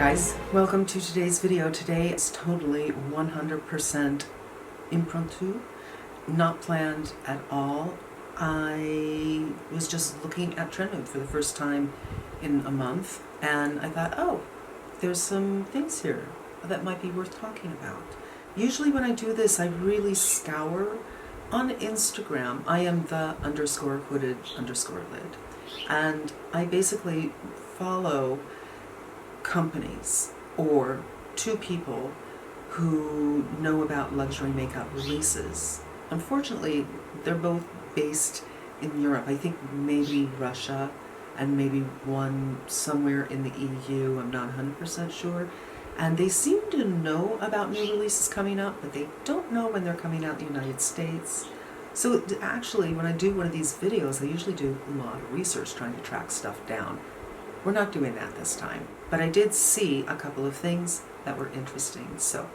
guys, welcome to today's video. Today is totally 100% impromptu, not planned at all. I was just looking at Trendmove for the first time in a month, and I thought, oh, there's some things here that might be worth talking about. Usually when I do this, I really scour. On Instagram, I am the _hooded_lid, and I basically follow companies or two people who know about luxury makeup releases. Unfortunately, they're both based in Europe. I think maybe Russia and maybe one somewhere in the EU. I'm not 100% sure. And they seem to know about new releases coming up, but they don't know when they're coming out in the United States. So actually, when I do one of these videos, I usually do a lot of research trying to track stuff down. We're not doing that this time, but I did see a couple of things that were interesting. So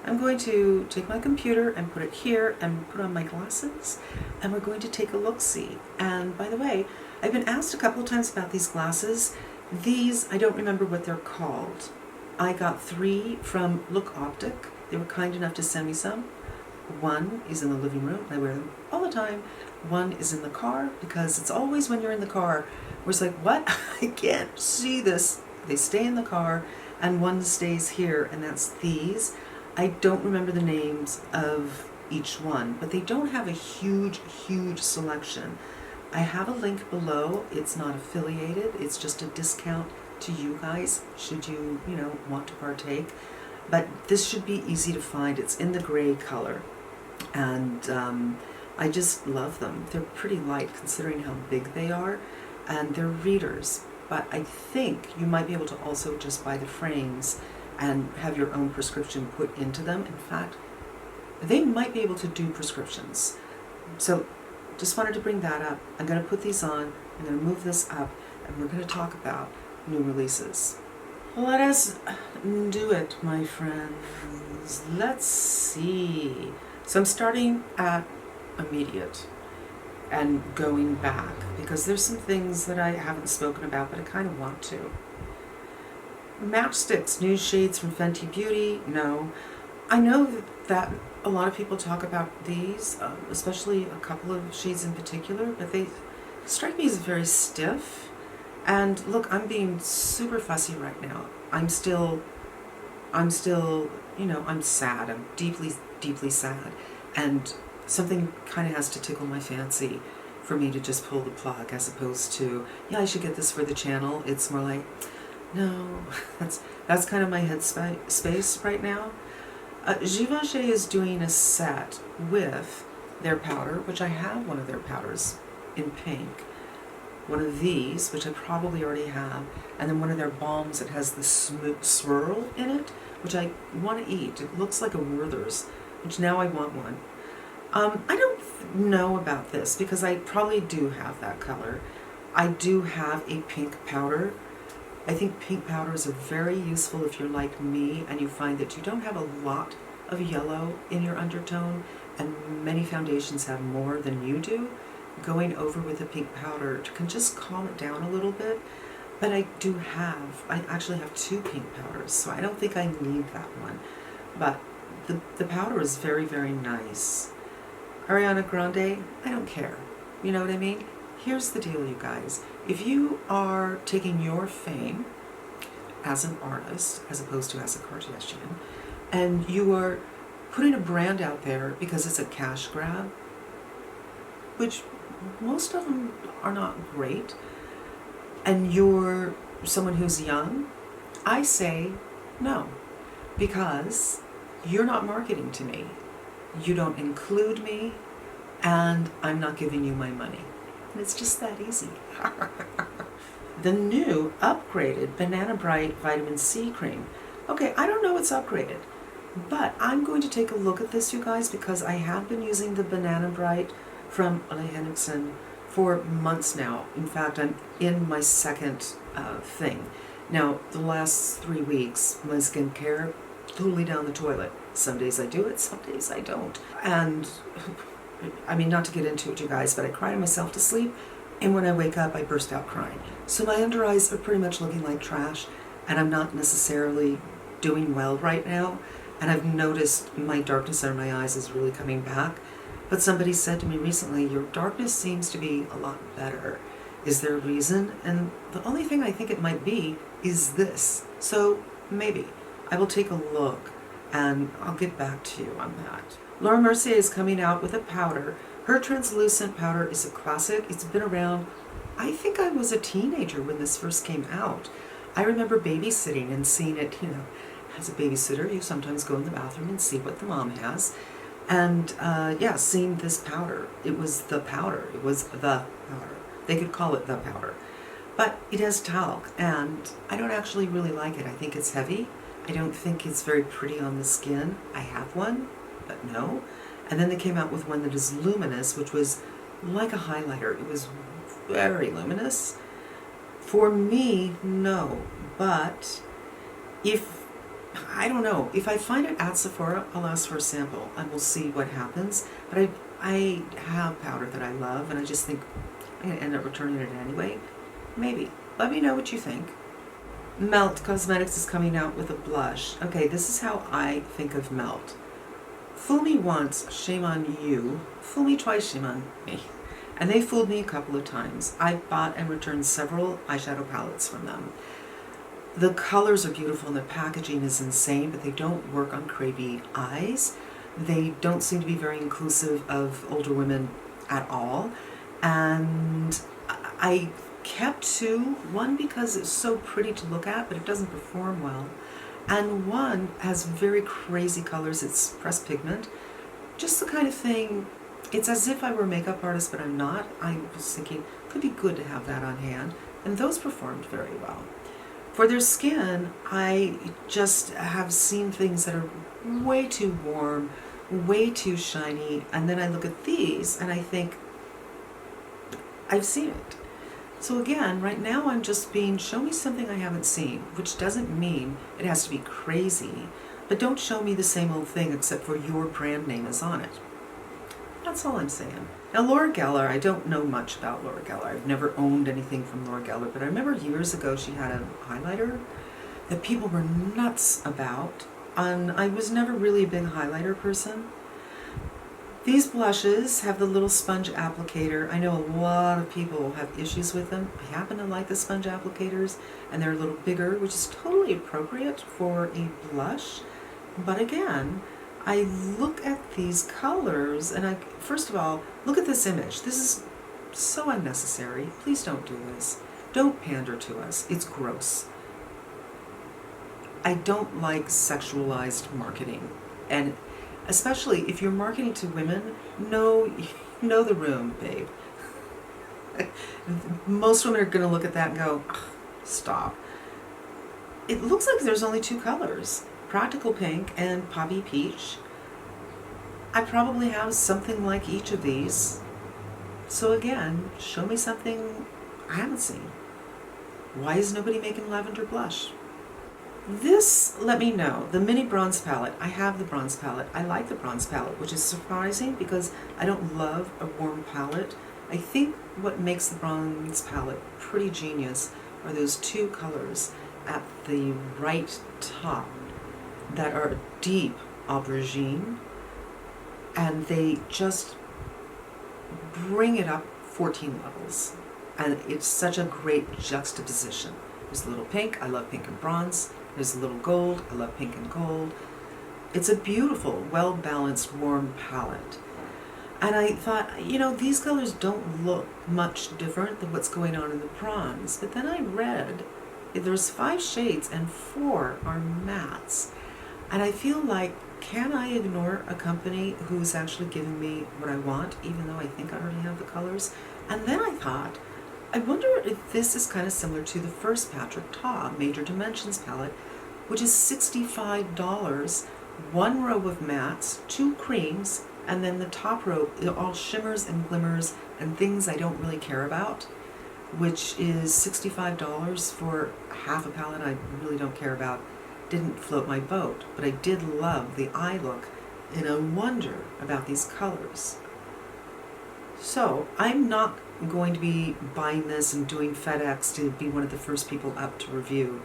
I'm going to take my computer and put it here and put on my glasses, and we're going to take a look-see. And by the way, I've been asked a couple of times about these glasses. These, I don't remember what they're called. I got 3 from Look Optic. They were kind enough to send me some. One is in the living room, I wear them all the time. One is in the car, because it's always when you're in the car where it's like, what? I can't see this. They stay in the car, and one stays here, and that's these. I don't remember the names of each one, but they don't have a huge selection. I have a link below. It's not affiliated. It's just a discount to you guys, should you, want to partake. But this should be easy to find. It's in the gray color. And I just love them. They're pretty light considering how big they are. And they're readers. But I think you might be able to also just buy the frames and have your own prescription put into them. In fact, they might be able to do prescriptions. So just wanted to bring that up. I'm going to put these on. I'm going to move this up. And we're going to talk about new releases. Let us do it, my friends. Let's see. So I'm starting at immediate and going back, because there's some things that I haven't spoken about, but I kind of want to. Matchsticks, new shades from Fenty Beauty. No. I know that a lot of people talk about these, especially a couple of shades in particular, but they strike me as very stiff. And look, I'm being super fussy right now. I'm still, I'm sad. I'm deeply sad. And something kind of has to tickle my fancy for me to just pull the plug, as opposed to, yeah, I should get this for the channel. It's more like, no, that's kind of my head space right now. Givenchy is doing a set with their powder, which I have one of their powders in pink. One of these, which I probably already have, and then one of their balms that has the swirl in it, which I want to eat. It looks like a Werther's, which now I want one. I don't know about this, because I probably do have that color. I do have a pink powder. I think pink powders are very useful if you're like me and you find that you don't have a lot of yellow in your undertone, and many foundations have more than you do. Going over with a pink powder can just calm it down a little bit. But I actually have 2 pink powders, so I don't think I need that one. But the powder is very nice. Ariana Grande, I don't care. You know what I mean? Here's the deal, you guys. If you are taking your fame as an artist, as opposed to as a Kardashian, and you are putting a brand out there because it's a cash grab, which most of them are not great, and you're someone who's young, I say no, because you're not marketing to me. You don't include me, and I'm not giving you my money. And it's just that easy. The new upgraded Banana Bright Vitamin C cream. Okay, I don't know it's upgraded, but I'm going to take a look at this, you guys, because I have been using the Banana Bright from Ole Henriksen for months now. In fact, I'm in my second thing. Now, the last 3 weeks, my skincare, totally down the toilet. Some days I do it, some days I don't. And, I mean, not to get into it, you guys, but I cry myself to sleep, and when I wake up, I burst out crying. So my under eyes are pretty much looking like trash, and I'm not necessarily doing well right now, and I've noticed my darkness under my eyes is really coming back. But somebody said to me recently, your darkness seems to be a lot better. Is there a reason? And the only thing I think it might be is this. So maybe I will take a look and I'll get back to you on that. Laura Mercier is coming out with a powder. Her translucent powder is a classic. It's been around, I think I was a teenager when this first came out. I remember babysitting and seeing it, as a babysitter, you sometimes go in the bathroom and see what the mom has. And yeah, seeing this powder. It was the powder. It was the powder. They could call it the powder. But it has talc, and I don't actually really like it. I think it's heavy. I don't think it's very pretty on the skin. I have one, but no. And then they came out with one that is luminous, which was like a highlighter. It was very luminous. For me, no. But I don't know, if I find it at Sephora, I'll ask for a sample and we'll see what happens. But I have powder that I love, and I just think I'm going to end up returning it anyway. Maybe. Let me know what you think. Melt Cosmetics is coming out with a blush. Okay, this is how I think of Melt. Fool me once, shame on you. Fool me twice, shame on me. And they fooled me a couple of times. I bought and returned several eyeshadow palettes from them. The colors are beautiful and the packaging is insane, but they don't work on cravey eyes. They don't seem to be very inclusive of older women at all. And I kept two, one because it's so pretty to look at, but it doesn't perform well. And one has very crazy colors. It's pressed pigment. Just the kind of thing, it's as if I were a makeup artist, but I'm not. I was thinking, it could be good to have that on hand. And those performed very well. For their skin, I just have seen things that are way too warm, way too shiny, and then I look at these and I think, I've seen it. So again, right now I'm just show me something I haven't seen, which doesn't mean it has to be crazy, but don't show me the same old thing except for your brand name is on it. That's all I'm saying. Now Laura Geller, I don't know much about Laura Geller. I've never owned anything from Laura Geller, but I remember years ago she had a highlighter that people were nuts about, and I was never really a big highlighter person. These blushes have the little sponge applicator. I know a lot of people have issues with them. I happen to like the sponge applicators, and they're a little bigger, which is totally appropriate for a blush. But again, I look at these colors and first of all, look at this image. This is so unnecessary. Please don't do this. Don't pander to us. It's gross. I don't like sexualized marketing. And especially if you're marketing to women, know the room, babe. Most women are going to look at that and go, stop. It looks like there's only two colors. Practical Pink and Poppy Peach. I probably have something like each of these. So again, show me something I haven't seen. Why is nobody making lavender blush? This, let me know. The mini bronze palette. I have the bronze palette. I like the bronze palette, which is surprising because I don't love a warm palette. I think what makes the bronze palette pretty genius are those two colors at the right top that are deep aubergine, and they just bring it up 14 levels, and it's such a great juxtaposition. There's a little pink, I love pink and bronze. There's a little gold, I love pink and gold. It's a beautiful, well-balanced, warm palette. And I thought, these colors don't look much different than what's going on in the bronze. But then I read there's 5 shades and 4 are mattes. And I feel like, can I ignore a company who's actually giving me what I want, even though I think I already have the colors? And then I thought, I wonder if this is kind of similar to the first Patrick Ta Major Dimensions palette, which is $65, 1 row of mattes, 2 creams, and then the top row, all shimmers and glimmers and things I don't really care about, which is $65 for half a palette I really don't care about. Didn't float my boat, but I did love the eye look and I wonder about these colors. So I'm not going to be buying this and doing FedEx to be one of the first people up to review.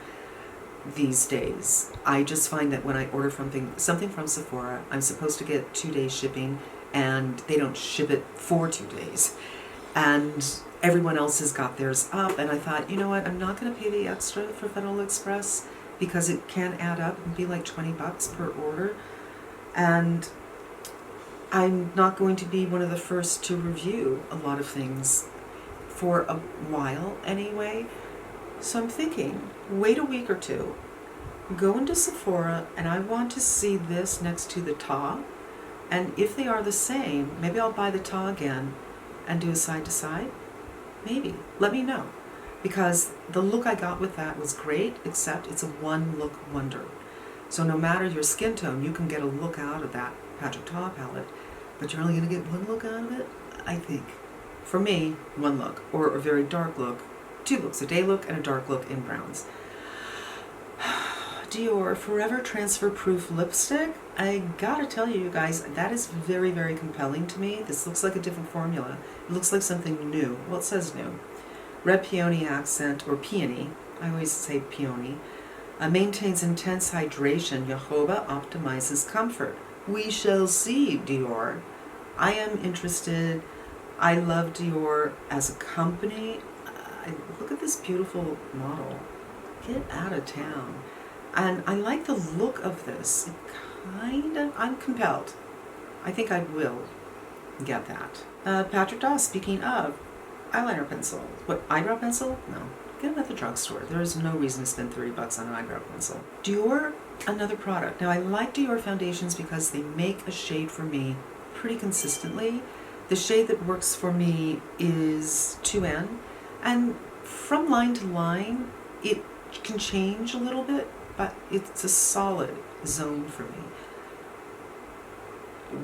these days. I just find that when I order something from Sephora, I'm supposed to get 2 days shipping, and they don't ship it for 2 days. And everyone else has got theirs up, and I thought, you know what, I'm not going to pay the extra for Federal Express because it can add up and be like $20 per order. And I'm not going to be one of the first to review a lot of things for a while anyway. So I'm thinking, wait a week or two, go into Sephora, and I want to see this next to the Ta. And if they are the same, maybe I'll buy the Ta again and do a side to side. Maybe. Let me know. Because the look I got with that was great, except it's a one look wonder. So no matter your skin tone, you can get a look out of that Patrick Ta palette, but you're only going to get one look out of it, I think. For me, one look, or a very dark look, 2 looks, a day look and a dark look in browns. Dior Forever Transfer Proof Lipstick. I gotta tell you guys, that is very, very compelling to me. This looks like a different formula. It looks like something new. Well, it says new. Red peony accent, or peony, I always say peony, maintains intense hydration. Jojoba optimizes comfort. We shall see, Dior. I am interested. I love Dior as a company. Look at this beautiful model. Get out of town. And I like the look of this. It I'm compelled. I think I will get that. Patrick Ta, speaking of, eyeliner pencil. What, eyebrow pencil? No. Get them at the drugstore. There is no reason to spend $30 on an eyebrow pencil. Dior, another product. Now, I like Dior foundations because they make a shade for me pretty consistently. The shade that works for me is 2N. And from line to line, it can change a little bit, but it's a solid zone for me.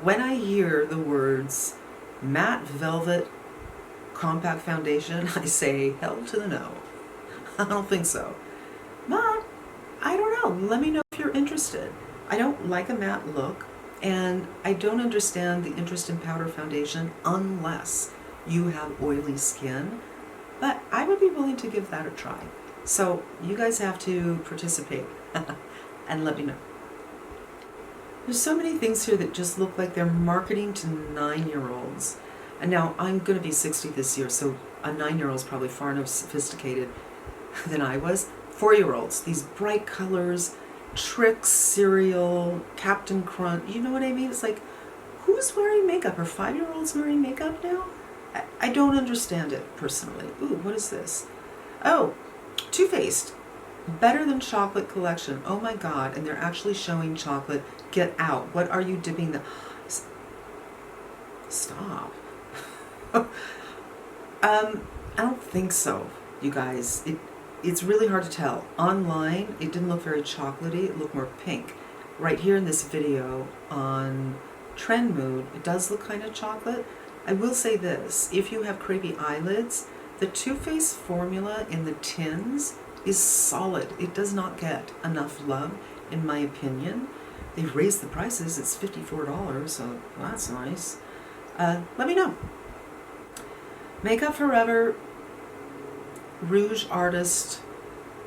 When I hear the words matte velvet compact foundation, I say hell to the no. I don't think so. But I don't know. Let me know if you're interested. I don't like a matte look, and I don't understand the interest in powder foundation unless you have oily skin. But I would be willing to give that a try. So you guys have to participate and let me know. There's so many things here that just look like they're marketing to 9-year-olds. And now I'm going to be 60 this year, so a 9-year-old is probably far enough sophisticated than I was. 4-year-olds, these bright colors, Trix, cereal, Captain Crunch, you know what I mean? It's like, who's wearing makeup? Are 5-year-olds wearing makeup now? I don't understand it personally. Ooh, what is this? Oh, Too Faced. Better Than Chocolate collection. Oh my God, and they're actually showing chocolate. Get out. What are you dipping the... Stop. I don't think so, you guys. It's really hard to tell. Online, it didn't look very chocolatey. It looked more pink. Right here in this video on Trend Mood, it does look kind of chocolate. I will say this. If you have crepey eyelids, the Too Faced formula in the tins is solid. It does not get enough love, in my opinion. They've raised the prices. It's $54, so that's nice. Let me know. Makeup Forever Rouge Artist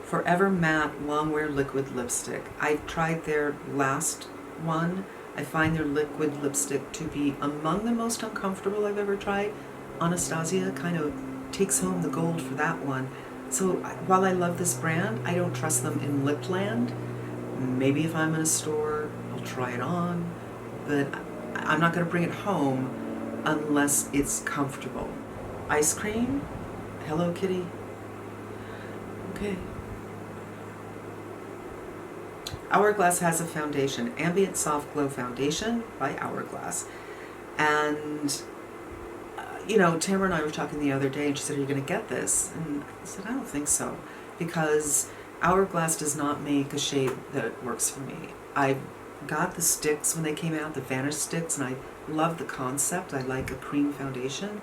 Forever Matte Longwear Liquid Lipstick. I've tried their last one. I find their liquid lipstick to be among the most uncomfortable I've ever tried. Anastasia kind of takes home the gold for that one. So while I love this brand, I don't trust them in lip land. Maybe if I'm in a store, I'll try it on, but I'm not going to bring it home unless it's comfortable. Ice cream? Hello Kitty? Okay. Hourglass has a foundation, Ambient Soft Glow Foundation by Hourglass. And, you know, Tamara and I were talking the other day, and she said, are you going to get this? And I said, I don't think so, because Hourglass does not make a shade that works for me. I got the sticks when they came out, the Vanish sticks, and I love the concept. I like a cream foundation.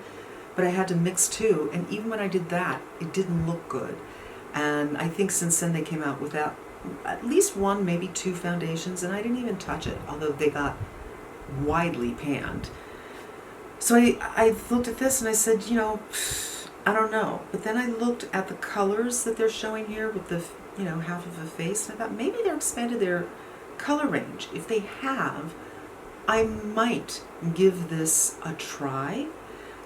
But I had to mix two, and even when I did that, it didn't look good. And I think since then they came out with at least one, maybe two foundations, and I didn't even touch it, although they got widely panned. So I looked at this and I said, you know, I don't know. But then I looked at the colors that they're showing here with the you know, half of a face. And I thought maybe they're expanded their color range. If they have, I might give this a try.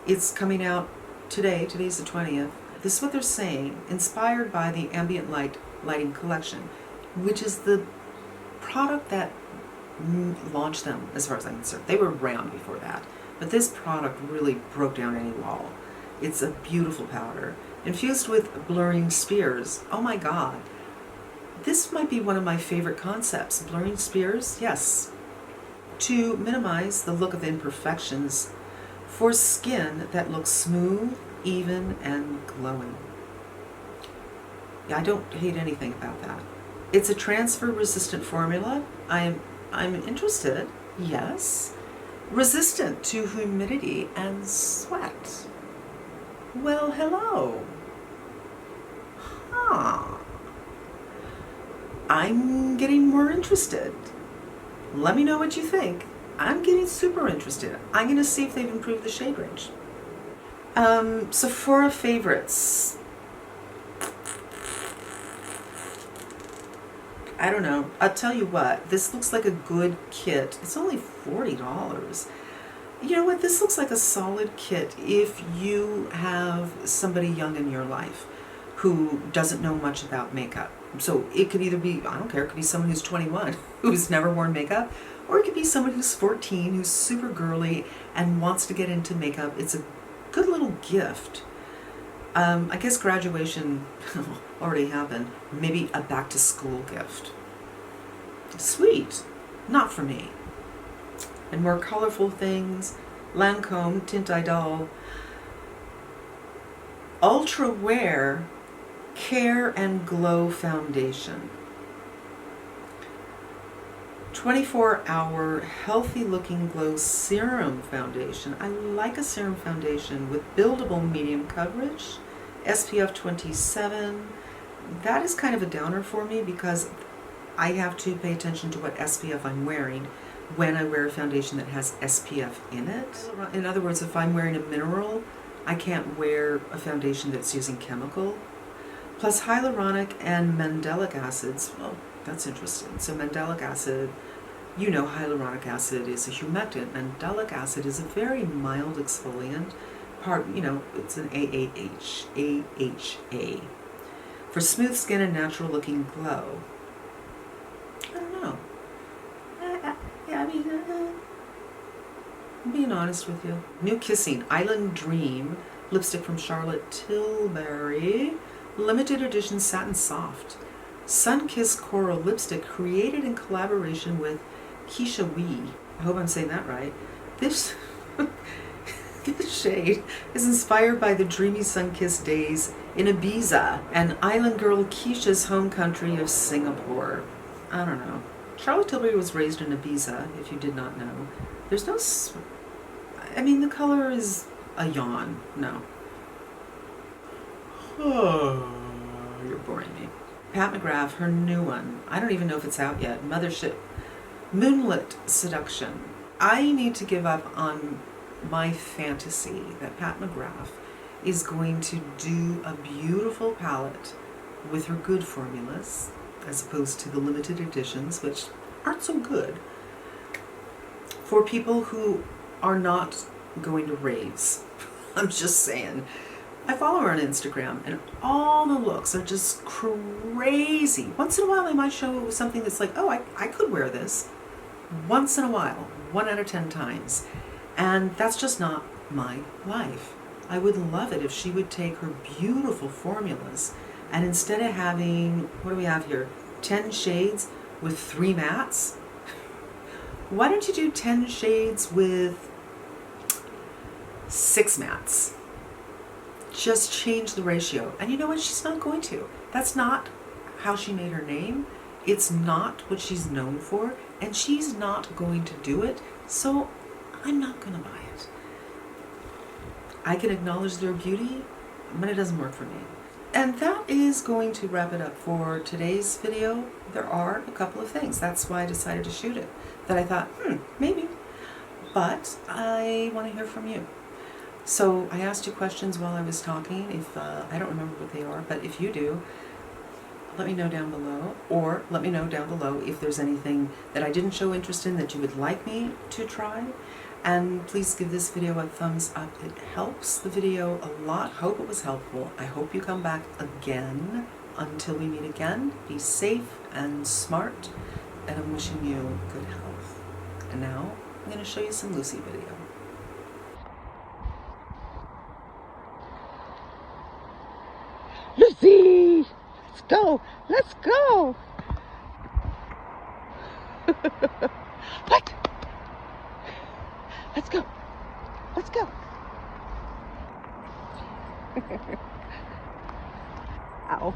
It's coming out today. Today's the 20th. This is what they're saying. Inspired by the ambient lighting collection, which is the product that launched them, as far as I'm concerned. They were around before that, but this product really broke down any wall. It's a beautiful powder, infused with blurring spears. Oh my God. This might be one of my favorite concepts. Blurring spears, yes. To minimize the look of imperfections for skin that looks smooth, even, and glowing. Yeah, I don't hate anything about that. It's a transfer-resistant formula. I'm interested, yes. Resistant to humidity and sweat. Well, hello. Huh. I'm getting more interested. Let me know what you think. I'm getting super interested. I'm going to see if they've improved the shade range. Sephora favorites. I don't know. I'll tell you what. This looks like a good kit. It's only $40. You know what? This looks like a solid kit if you have somebody young in your life who doesn't know much about makeup. So it could either be, I don't care, it could be someone who's 21 who's never worn makeup, or it could be someone who's 14 who's super girly and wants to get into makeup. It's a good little gift. I guess graduation already happened. Maybe a back to school gift. Sweet. Not for me. And more colorful things. Lancome Tint Idol Ultra Wear Care and Glow Foundation. 24-hour healthy looking glow serum foundation. I like a serum foundation with buildable medium coverage, SPF 27. That is kind of a downer for me because I have to pay attention to what SPF I'm wearing when I wear a foundation that has SPF in it. In other words, if I'm wearing a mineral, I can't wear a foundation that's using chemical. Plus hyaluronic and mandelic acids. Well, that's interesting. So mandelic acid, you know, hyaluronic acid is a humectant. Mandelic acid is a very mild exfoliant. You know, it's an AHA. For smooth skin and natural looking glow. I don't know. I'm being honest with you. New Kissing Island Dream lipstick from Charlotte Tilbury. Limited edition satin soft. Sun-kissed coral lipstick created in collaboration with Keisha Wee. I hope I'm saying that right. This shade is inspired by the dreamy sun-kissed days in Ibiza and island girl Keisha's home country of Singapore. I don't know. Charlotte Tilbury was raised in Ibiza, if you did not know. There's no... I mean, the color is a yawn. No. Oh, you're boring me. Pat McGrath, her new one. I don't even know if it's out yet. Mothership. Moonlit Seduction. I need to give up on my fantasy that Pat McGrath is going to do a beautiful palette with her good formulas, as opposed to the limited editions, which aren't so good, for people who are not going to raves. I'm just saying. I follow her on Instagram, and all the looks are just crazy. Once in a while, I might show something that's like, oh, I could wear this. Once in a while, 1 out of 10 times. And that's just not my life. I would love it if she would take her beautiful formulas, and instead of having, what do we have here, 10 shades with 3 mattes, why don't you do 10 shades with 6 mattes? Just change the ratio. And you know what? She's not going to. That's not how she made her name. It's not what she's known for. And she's not going to do it. So I'm not going to buy it. I can acknowledge their beauty, but it doesn't work for me. And that is going to wrap it up for today's video. There are a couple of things. That's why I decided to shoot it. That I thought, maybe. But I want to hear from you. So I asked you questions while I was talking. If I don't remember what they are, but if you do, let me know down below, or let me know down below if there's anything that I didn't show interest in that you would like me to try. And please give this video a thumbs up. It helps the video a lot. Hope it was helpful. I hope you come back again. Until we meet again, be safe and smart, and I'm wishing you good health. And now I'm going to show you some Lucy video. Lucy! Let's go! Let's go! What? Let's go! Let's go! Ow.